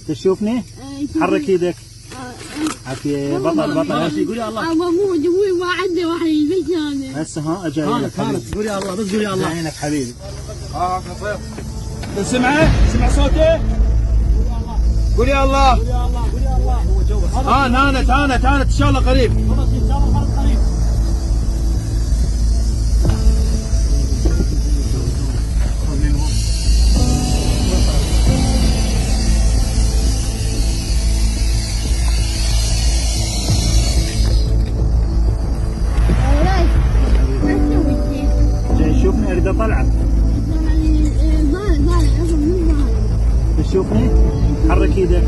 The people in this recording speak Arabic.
تشوفني؟ حرك ايدك. عافية بطل بطل. قولي الله. ابغى اموت ابوي ما عنده وحيد ليش هذا؟ هسه ها اجي عينك حبيبي. قولي الله بس قولي الله. عينك حبيبي. سمع صوته؟ قولي الله. قولي الله قولي الله. هو جوا. هانت ان شاء الله قريب. خلاص ان شاء الله خلاص قريب. جاي تشوفني اريد اطلعك. تشوفني؟ حرك ايدك.